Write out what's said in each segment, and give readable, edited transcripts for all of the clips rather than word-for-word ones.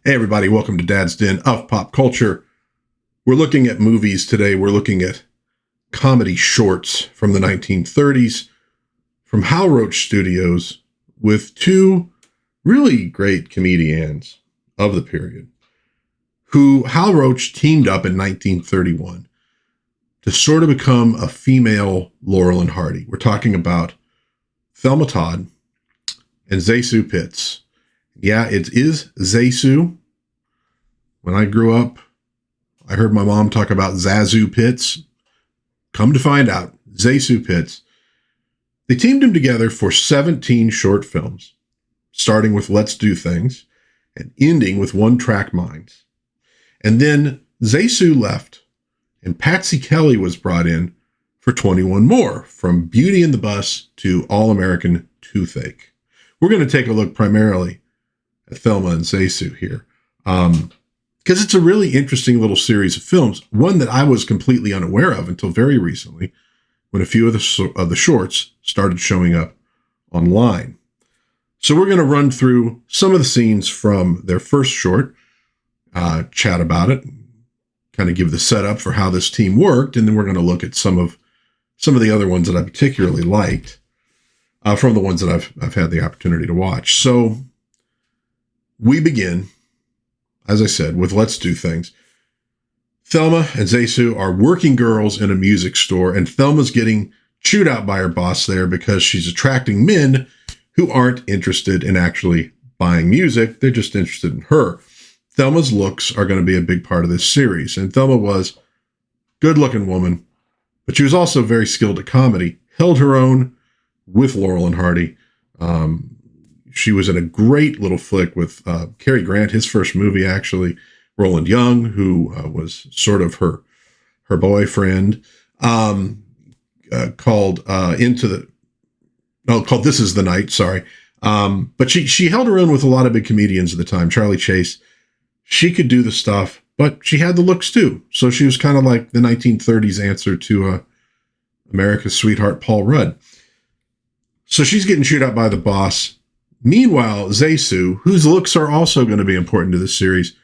Hey everybody, welcome to Dad's Den of Pop Culture. We're looking at movies today. We're looking at comedy shorts from the 1930s from Hal Roach Studios with two really great comedians of the period who Hal Roach teamed up in 1931 to sort of become a female Laurel and Hardy. We're talking about Thelma Todd and ZaSu Pitts. Yeah, it is ZaSu. When I grew up, I heard my mom talk about ZaSu Pitts. Come to find out, ZaSu Pitts. They teamed them together for 17 short films, starting with Let's Do Things and ending with One Track Minds. And then ZaSu left, and Patsy Kelly was brought in for 21 more, from Beauty and the Bus to All-American Toothache. We're going to take a look primarily at Thelma and ZaSu here, because it's a really interesting little series of films, one that I was completely unaware of until very recently, when a few of the shorts started showing up online. So we're going to run through some of the scenes from their first short, chat about it, kind of give the setup for how this team worked, and then we're going to look at some of the other ones that I particularly liked from the ones that I've had the opportunity to watch. So we begin, as I said, with Let's Do Things. Thelma and ZaSu are working girls in a music store, and Thelma's getting chewed out by her boss there because she's attracting men who aren't interested in actually buying music. They're just interested in her. Thelma's looks are going to be a big part of this series, and Thelma was a good-looking woman, but she was also very skilled at comedy, held her own with Laurel and Hardy. She was in a great little flick with Cary Grant, his first movie, actually. Roland Young, who was sort of her boyfriend, called This Is the Night, sorry. But she held her own with a lot of big comedians at the time. Charlie Chase. She could do the stuff, but she had the looks too. So she was kind of like the 1930s answer to America's Sweetheart, Paul Rudd. So she's getting chewed out by the boss. Meanwhile, ZaSu, whose looks are also going to be important to this series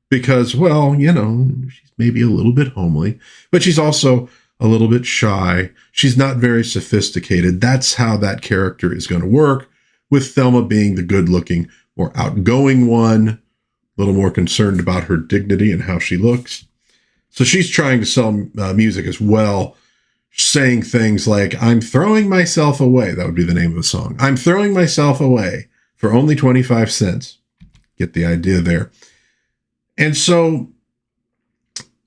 because, well, she's maybe a little bit homely, but she's also a little bit shy. She's not very sophisticated. That's how that character is going to work, with Thelma being the good-looking, more outgoing one, a little more concerned about her dignity and how she looks. So she's trying to sell music as well, saying things like, "I'm throwing myself away." That would be the name of the song. "I'm throwing myself away for only 25 cents. Get the idea there. And so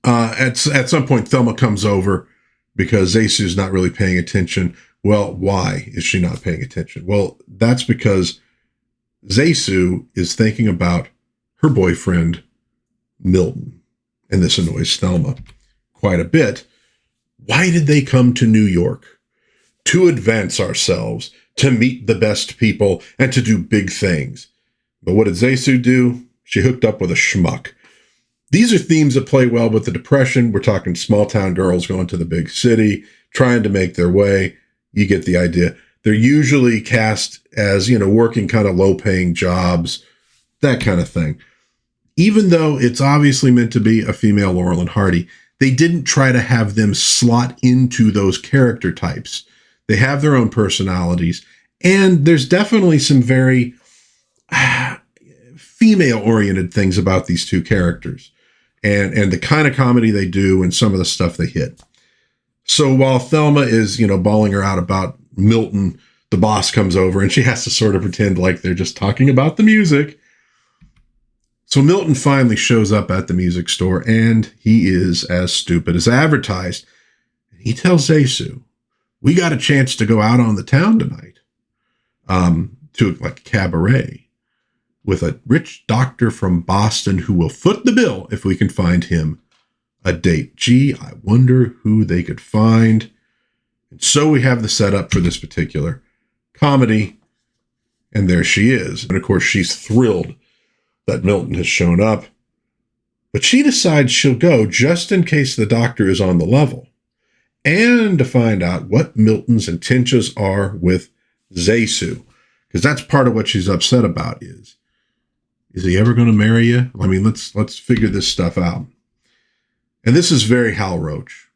at some point, Thelma comes over because ZaSu's not really paying attention. Well, why is she not paying attention? Well, that's because ZaSu is thinking about her boyfriend, Milton. And this annoys Thelma quite a bit. Why did they come to New York? To advance ourselves, to meet the best people, and to do big things. But what did ZaSu do? She hooked up with a schmuck. These are themes that play well with the Depression. We're talking small town girls going to the big city, trying to make their way. You get the idea. They're usually cast as, working kind of low-paying jobs, that kind of thing. Even though it's obviously meant to be a female Laurel and Hardy, they didn't try to have them slot into those character types. They have their own personalities, and there's definitely some very female-oriented things about these two characters, and the kind of comedy they do and some of the stuff they hit. So while Thelma is, bawling her out about Milton, the boss comes over, and she has to sort of pretend like they're just talking about the music. So Milton finally shows up at the music store, and he is as stupid as advertised. He tells ZaSu, "We got a chance to go out on the town tonight, to like a cabaret, with a rich doctor from Boston who will foot the bill if we can find him a date." Gee, I wonder who they could find. And so we have the setup for this particular comedy, and there she is. And of course, she's thrilled that Milton has shown up, but she decides she'll go just in case the doctor is on the level, and to find out what Milton's intentions are with ZaSu, because that's part of what she's upset about is Is he ever going to marry you? I mean, let's figure this stuff out. And this is very Hal Roach.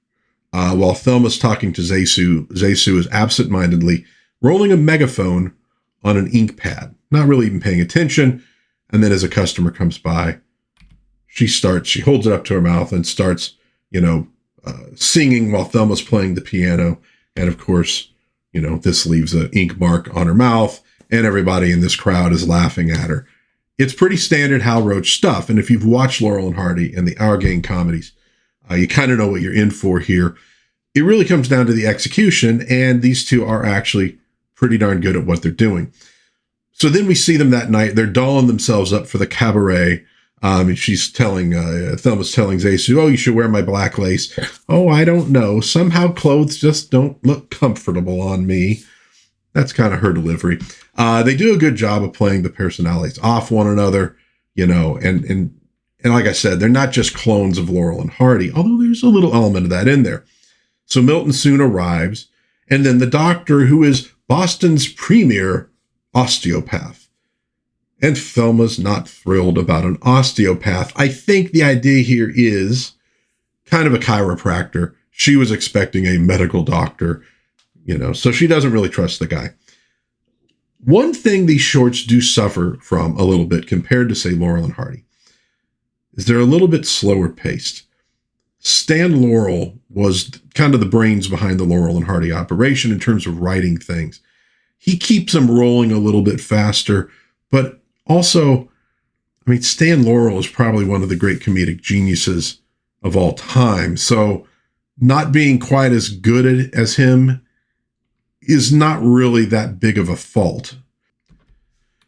While Thelma's talking to ZaSu is absentmindedly rolling a megaphone on an ink pad, not really even paying attention. And then as a customer comes by, she holds it up to her mouth and starts, singing while Thelma's playing the piano. And of course, this leaves an ink mark on her mouth, and everybody in this crowd is laughing at her. It's pretty standard Hal Roach stuff. And if you've watched Laurel and Hardy and the Our Gang comedies, you kind of know what you're in for here. It really comes down to the execution, and these two are actually pretty darn good at what they're doing. So then we see them that night. They're dolling themselves up for the cabaret. Thelma's telling ZaSu, oh, you should wear my black lace. Oh, I don't know. Somehow clothes just don't look comfortable on me. That's kind of her delivery. They do a good job of playing the personalities off one another, and like I said, they're not just clones of Laurel and Hardy, although there's a little element of that in there. So Milton soon arrives, and then the doctor, who is Boston's premier osteopath. And Thelma's not thrilled about an osteopath. I think the idea here is kind of a chiropractor. She was expecting a medical doctor, so she doesn't really trust the guy. One thing these shorts do suffer from a little bit compared to, say, Laurel and Hardy is they're a little bit slower paced. Stan Laurel was kind of the brains behind the Laurel and Hardy operation in terms of writing things. He keeps them rolling a little bit faster, but also, Stan Laurel is probably one of the great comedic geniuses of all time. So not being quite as good as him is not really that big of a fault.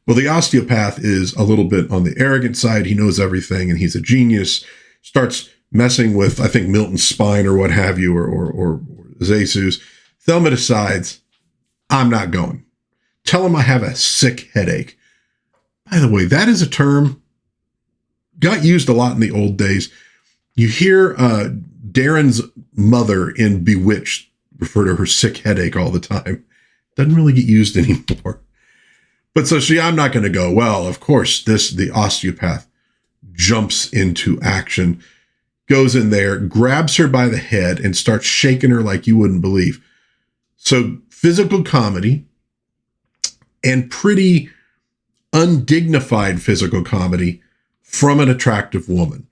Well, the osteopath is a little bit on the arrogant side. He knows everything and he's a genius. Starts messing with, I think, Milton's spine or what have you, or ZaSu's. Thelma decides, I'm not going. Tell him I have a sick headache. By the way, that is a term got used a lot in the old days. You hear Darren's mother in Bewitched refer to her sick headache all the time. Doesn't really get used anymore. But so I'm not going to go. Well, of course, the osteopath jumps into action, goes in there, grabs her by the head, and starts shaking her like you wouldn't believe. So physical comedy and pretty undignified physical comedy from an attractive woman.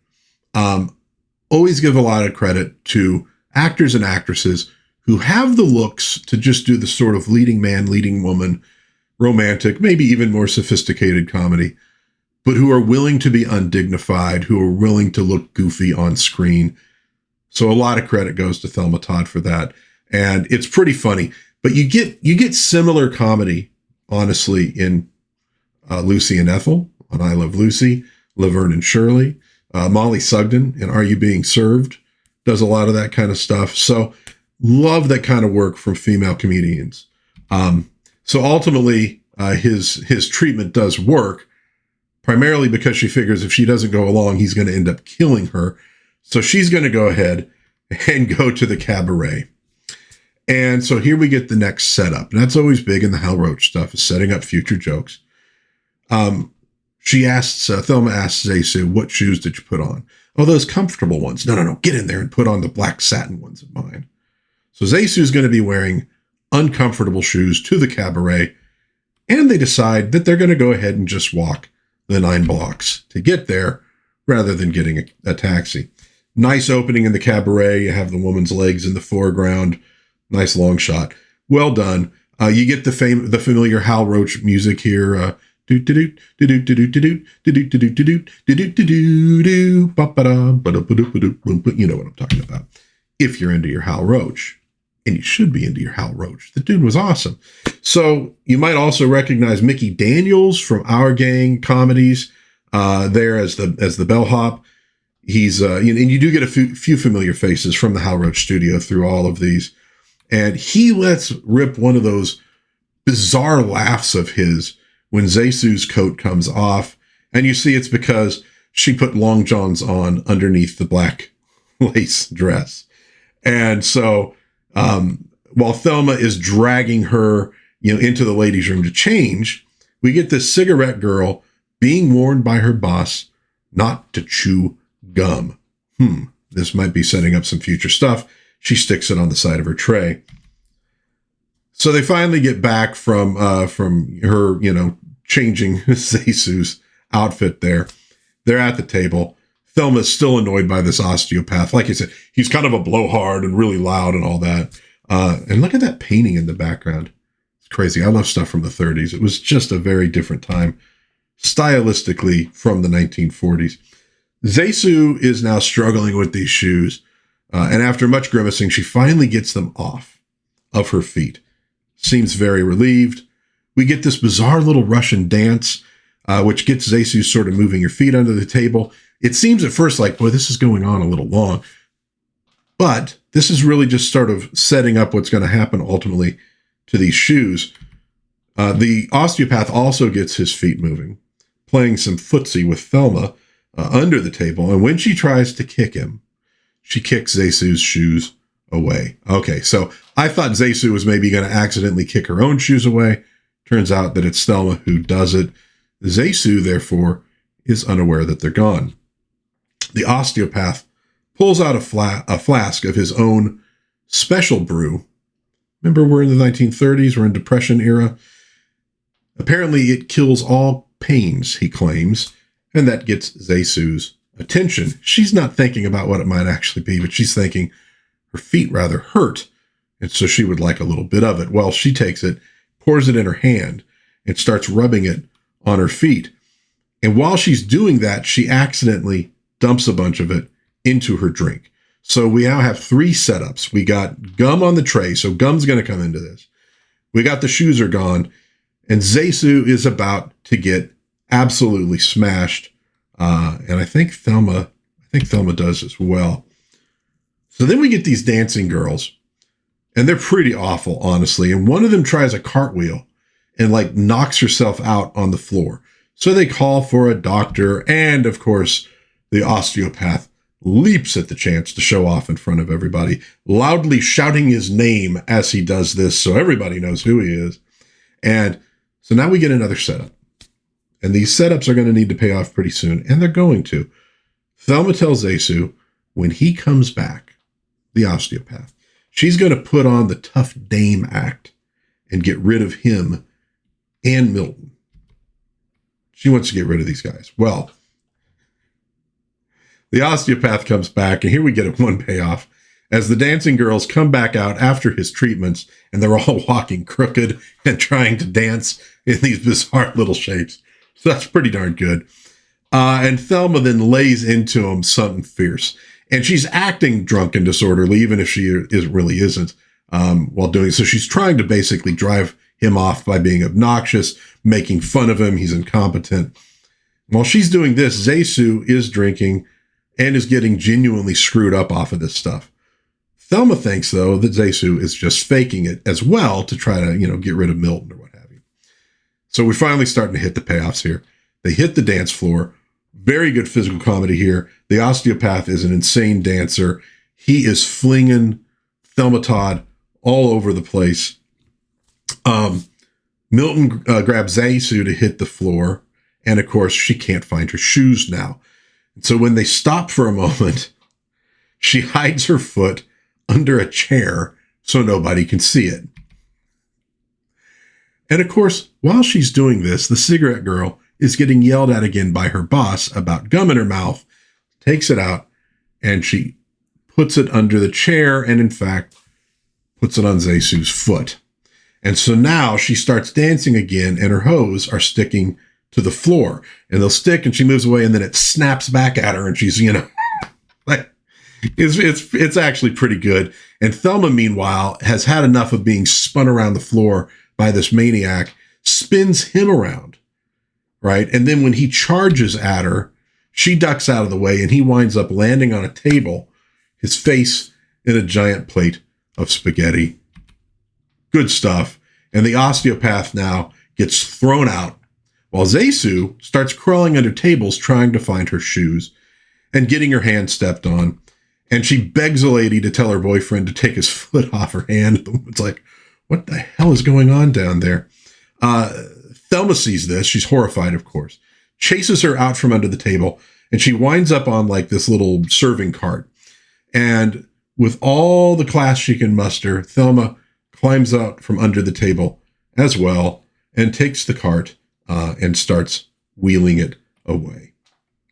Always give a lot of credit to actors and actresses who have the looks to just do the sort of leading man, leading woman, romantic, maybe even more sophisticated comedy, but who are willing to be undignified, who are willing to look goofy on screen. So a lot of credit goes to Thelma Todd for that. And it's pretty funny, but you get similar comedy, honestly, in Lucy and Ethel on I Love Lucy, Laverne Shirley, Mollie Sugden in Are You Being Served does a lot of that kind of stuff. So love that kind of work from female comedians. So ultimately, his treatment does work, primarily because she figures if she doesn't go along, he's going to end up killing her. So she's going to go ahead and go to the cabaret. And so here we get the next setup. And that's always big in the Hal Roach stuff, is setting up future jokes. Thelma asks ZaSu, what shoes did you put on? Oh, those comfortable ones. No, get in there and put on the black satin ones of mine. So ZaSu is going to be wearing uncomfortable shoes to the cabaret, and they decide that they're going to go ahead and just walk the 9 blocks to get there rather than getting a taxi. Nice opening in the cabaret. You have the woman's legs in the foreground. Nice long shot. Well done. You get the familiar Hal Roach music here. You know what I'm talking about. If you're into your Hal Roach. And you should be into your Hal Roach. The dude was awesome. So you might also recognize Mickey Daniels from Our Gang comedies there as the bellhop. He's and you do get a few familiar faces from the Hal Roach studio through all of these. And he lets rip one of those bizarre laughs of his when ZaSu's coat comes off. And you see it's because she put long johns on underneath the black lace dress. And so while Thelma is dragging her, into the ladies' room to change, we get this cigarette girl being warned by her boss not to chew gum. This might be setting up some future stuff. She sticks it on the side of her tray. So they finally get back from her, changing ZaSu's outfit there. They're at the table. Thelma's still annoyed by this osteopath. Like I said, he's kind of a blowhard and really loud and all that. And look at that painting in the background. It's crazy. I love stuff from the 30s. It was just a very different time, stylistically, from the 1940s. ZaSu is now struggling with these shoes. And after much grimacing, she finally gets them off of her feet. Seems very relieved. We get this bizarre little Russian dance, which gets ZaSu sort of moving her feet under the table. It seems at first like, boy, this is going on a little long. But this is really just sort of setting up what's going to happen ultimately to these shoes. The osteopath also gets his feet moving, playing some footsie with Thelma under the table. And when she tries to kick him, she kicks ZaSu's shoes away. Okay, so I thought ZaSu was maybe going to accidentally kick her own shoes away. Turns out that it's Thelma who does it. ZaSu, therefore, is unaware that they're gone. The osteopath pulls out a flask of his own special brew. Remember, we're in the 1930s. We're in Depression era. Apparently, it kills all pains, he claims, and that gets ZaSu's attention. She's not thinking about what it might actually be, but she's thinking her feet rather hurt, and so she would like a little bit of it. Well, she takes it, pours it in her hand, and starts rubbing it on her feet. And while she's doing that, she accidentally dumps a bunch of it into her drink. So we now have three setups. We got gum on the tray, so gum's going to come into this. We got the shoes are gone, and ZaSu is about to get absolutely smashed. And I think Thelma does as well. So then we get these dancing girls, and they're pretty awful, honestly. And one of them tries a cartwheel and like knocks herself out on the floor. So they call for a doctor, and of course, the osteopath leaps at the chance to show off in front of everybody, loudly shouting his name as he does this, so everybody knows who he is. And so now we get another setup. And these setups are going to need to pay off pretty soon, and they're going to. Thelma tells ZaSu when he comes back, the osteopath, she's going to put on the tough dame act and get rid of him and Milton. She wants to get rid of these guys. Well, the osteopath comes back, and here we get one payoff as the dancing girls come back out after his treatments, and they're all walking crooked and trying to dance in these bizarre little shapes. So that's pretty darn good. And Thelma then lays into him something fierce. And she's acting drunk and disorderly, even if she really isn't, while doing so. She's trying to basically drive him off by being obnoxious, making fun of him. He's incompetent. While she's doing this, ZaSu is drinking and is getting genuinely screwed up off of this stuff. Thelma thinks, though, that ZaSu is just faking it as well to try to, get rid of Milton or what have you. So we're finally starting to hit the payoffs here. They hit the dance floor. Very good physical comedy here. The osteopath is an insane dancer. He is flinging Thelma Todd all over the place. Milton grabs ZaSu to hit the floor. And, of course, she can't find her shoes now. And so when they stop for a moment, she hides her foot under a chair so nobody can see it. And, of course, while she's doing this, the cigarette girl is getting yelled at again by her boss about gum in her mouth, takes it out, and she puts it under the chair and, in fact, puts it on ZaSu's foot. And so now she starts dancing again, and her hose are sticking to the floor. And they'll stick, and she moves away, and then it snaps back at her, and she's, like, it's actually pretty good. And Thelma, meanwhile, has had enough of being spun around the floor by this maniac, spins him around. Right. And then when he charges at her, she ducks out of the way, and he winds up landing on a table, his face in a giant plate of spaghetti. Good stuff. And the osteopath now gets thrown out while ZaSu starts crawling under tables trying to find her shoes and getting her hand stepped on. And she begs a lady to tell her boyfriend to take his foot off her hand. It's like, what the hell is going on down there? Thelma sees this. She's horrified, of course. chases her out from under the table, and she winds up on like this little serving cart. And with all the class she can muster, Thelma climbs out from under the table as well and takes the cart and starts wheeling it away.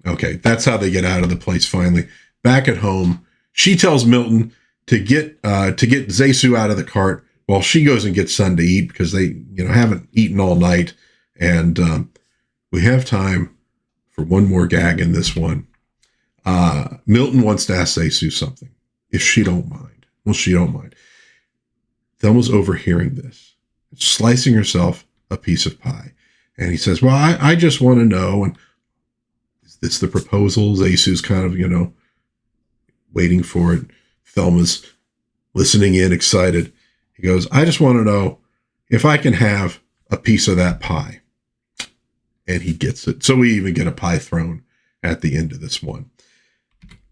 Okay, that's how they get out of the place finally. Back at home, she tells Milton to get ZaSu out of the cart while she goes and gets something to eat because they haven't eaten all night. And we have time for one more gag in this one. Milton wants to ask ZaSu something, if she don't mind. Well, she don't mind. Thelma's overhearing this, slicing herself a piece of pie. And he says, well, I just want to know, and is this the proposal? ZaSu's kind of, waiting for it. Thelma's listening in, excited. He goes, I just want to know if I can have a piece of that pie. And he gets it. So we even get a pie thrown at the end of this one.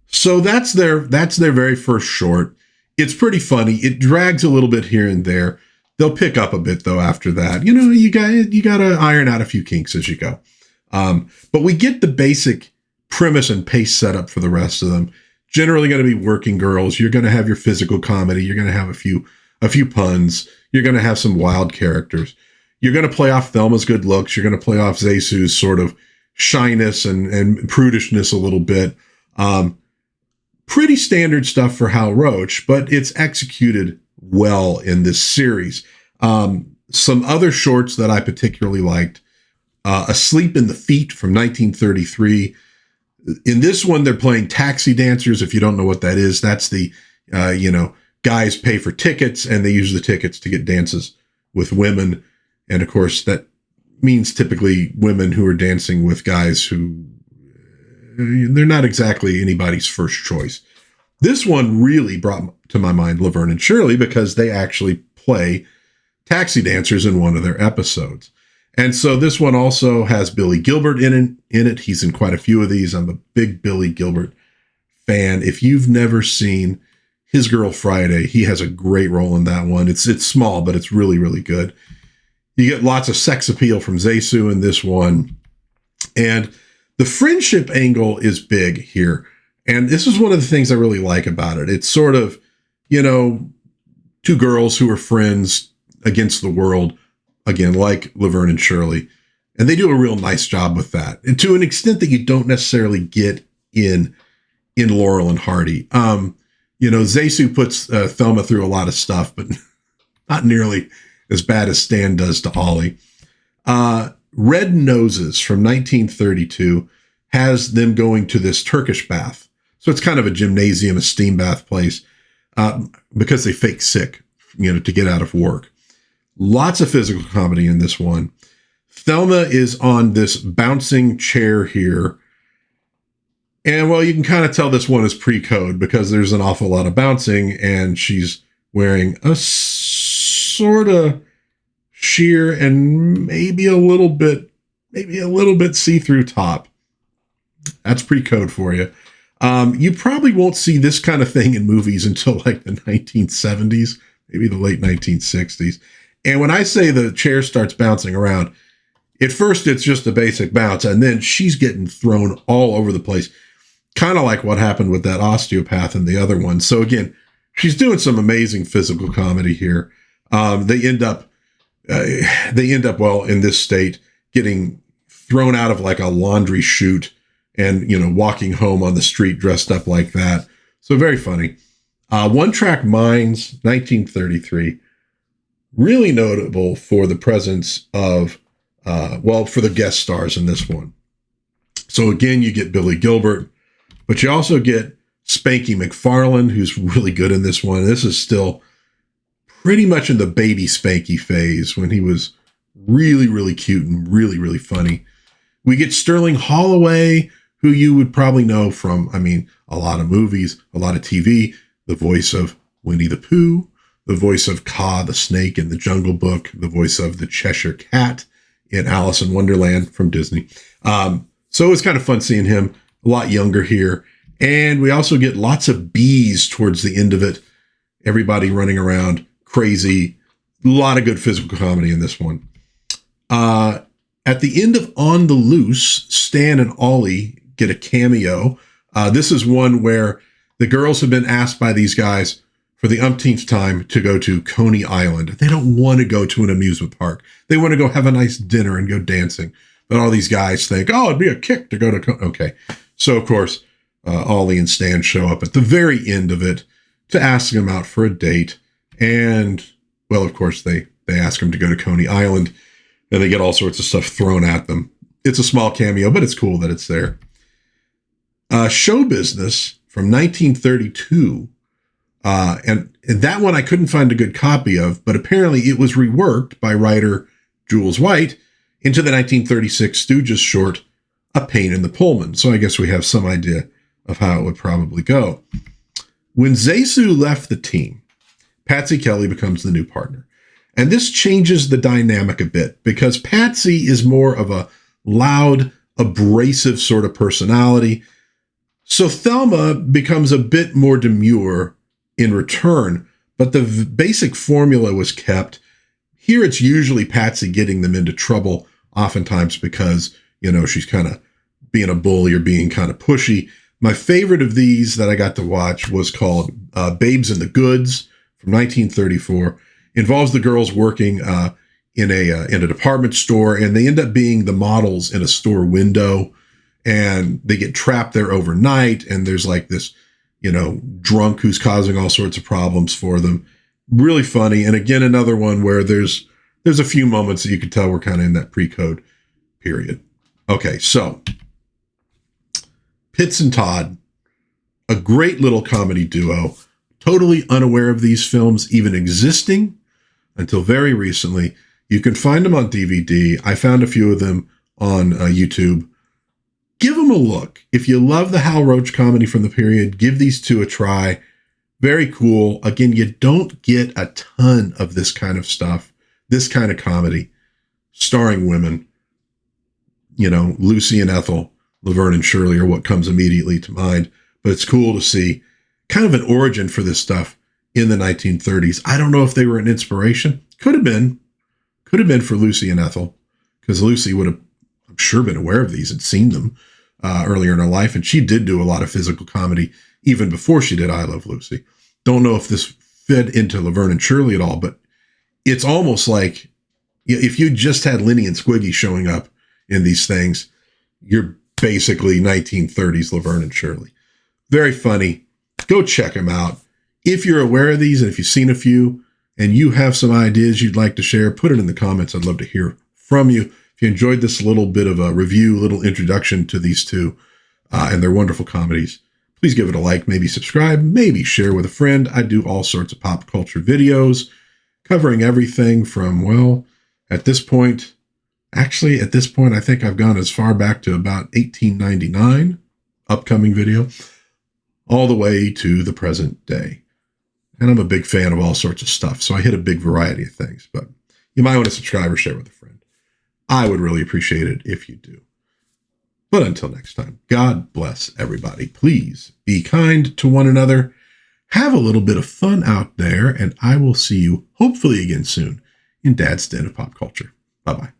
So that's their very first short. It's pretty funny. It drags a little bit here and there. They'll pick up a bit though after that. You got to iron out a few kinks as you go. But we get the basic premise and pace set up for the rest of them. Generally going to be working girls. You're going to have your physical comedy. You're going to have a few puns. You're going to have some wild characters. You're going to play off Thelma's good looks. You're going to play off ZaSu's sort of shyness and prudishness a little bit. Pretty standard stuff for Hal Roach, but it's executed well in this series. Some other shorts that I particularly liked, Asleep in the Feet from 1933. In this one, they're playing taxi dancers. If you don't know what that is, that's the, guys pay for tickets and they use the tickets to get dances with women. And of course, that means typically women who are dancing with guys who they're not exactly anybody's first choice. This one really brought to my mind Laverne Shirley because they actually play taxi dancers in one of their episodes. And so this one also has Billy Gilbert in it. He's in quite a few of these. I'm a big Billy Gilbert fan. If you've never seen His Girl Friday, he has a great role in that one. It's small, but it's really, really good. You get lots of sex appeal from ZaSu in this one. And the friendship angle is big here. And this is one of the things I really like about it. It's sort of, two girls who are friends against the world, again, like Laverne and Shirley. And they do a real nice job with that. And to an extent that you don't necessarily get in Laurel and Hardy. ZaSu puts Thelma through a lot of stuff, but not nearly as bad as Stan does to Ollie. Red Noses from 1932 has them going to this Turkish bath. So it's kind of a gymnasium, a steam bath place, because they fake sick, to get out of work. Lots of physical comedy in this one. Thelma is on this bouncing chair here. And well, you can kind of tell this one is pre-code because there's an awful lot of bouncing and she's wearing a sort of sheer and maybe a little bit see-through top. That's pre-code for you. You probably won't see this kind of thing in movies until like the 1970s, maybe the late 1960s. And when I say the chair starts bouncing around, at first it's just a basic bounce, and then she's getting thrown all over the place, kind of like what happened with that osteopath in the other one. So again, she's doing some amazing physical comedy here. They end up well in this state getting thrown out of like a laundry chute and, walking home on the street dressed up like that. So very funny. One Track Minds, 1933, really notable for the presence of, for the guest stars in this one. So again, you get Billy Gilbert, but you also get Spanky McFarlane, who's really good in this one. This is still pretty much in the baby Spanky phase when he was really, really cute and really, really funny. We get Sterling Holloway, who you would probably know from, a lot of movies, a lot of TV, the voice of Winnie the Pooh, the voice of Kaa the snake in The Jungle Book, the voice of the Cheshire Cat in Alice in Wonderland from Disney. So it was kind of fun seeing him a lot younger here. And we also get lots of bees towards the end of it. Everybody running around crazy. A lot of good physical comedy in this one. At the end of On the Loose, Stan and Ollie get a cameo. This is one where the girls have been asked by these guys for the umpteenth time to go to Coney Island. They don't want to go to an amusement park. They want to go have a nice dinner and go dancing. But all these guys think, oh, it'd be a kick to go to Okay. So, of course, Ollie and Stan show up at the very end of it to ask them out for a date. And, well, of course, they ask them to go to Coney Island, and they get all sorts of stuff thrown at them. It's a small cameo, but it's cool that it's there. Show Business from 1932. And that one I couldn't find a good copy of, but apparently it was reworked by writer Jules White into the 1936 Stooges short, A Pain in the Pullman. So I guess we have some idea of how it would probably go. When ZaSu left the team, Patsy Kelly becomes the new partner. And this changes the dynamic a bit because Patsy is more of a loud, abrasive sort of personality. So Thelma becomes a bit more demure in return, but the basic formula was kept. Here it's usually Patsy getting them into trouble, oftentimes because, she's kind of being a bully or being kind of pushy. My favorite of these that I got to watch was called Babes in the Goods from 1934. Involves the girls working in a department store, and they end up being the models in a store window, and they get trapped there overnight. And there's like this, drunk who's causing all sorts of problems for them. Really funny. And again, another one where there's a few moments that you could tell we're kind of in that pre-code period. Okay, so Pitts and Todd, a great little comedy duo, totally unaware of these films even existing until very recently. You can find them on DVD. I found a few of them on YouTube. Give them a look. If you love the Hal Roach comedy from the period, give these two a try. Very cool. Again, you don't get a ton of this kind of stuff, this kind of comedy, starring women. Lucy and Ethel, Laverne and Shirley are what comes immediately to mind. But it's cool to see kind of an origin for this stuff in the 1930s. I don't know if they were an inspiration. Could have been for Lucy and Ethel, because Lucy would have, I'm sure, been aware of these and seen them earlier in her life. And she did do a lot of physical comedy even before she did I Love Lucy. Don't know if this fed into Laverne and Shirley at all, but it's almost like if you just had Linny and Squiggy showing up in these things, you're basically 1930s Laverne and Shirley. Very funny. Go check them out. If you're aware of these and if you've seen a few and you have some ideas you'd like to share, put it in the comments. I'd love to hear from you. If you enjoyed this little bit of a review, little introduction to these two and their wonderful comedies, please give it a like, maybe subscribe, maybe share with a friend. I do all sorts of pop culture videos covering everything from, at this point, I think I've gone as far back to about 1899, upcoming video, all the way to the present day. And I'm a big fan of all sorts of stuff, so I hit a big variety of things. But you might want to subscribe or share with a friend. I would really appreciate it if you do. But until next time, God bless everybody. Please be kind to one another. Have a little bit of fun out there, and I will see you hopefully again soon in Dad's Den of Pop Culture. Bye-bye.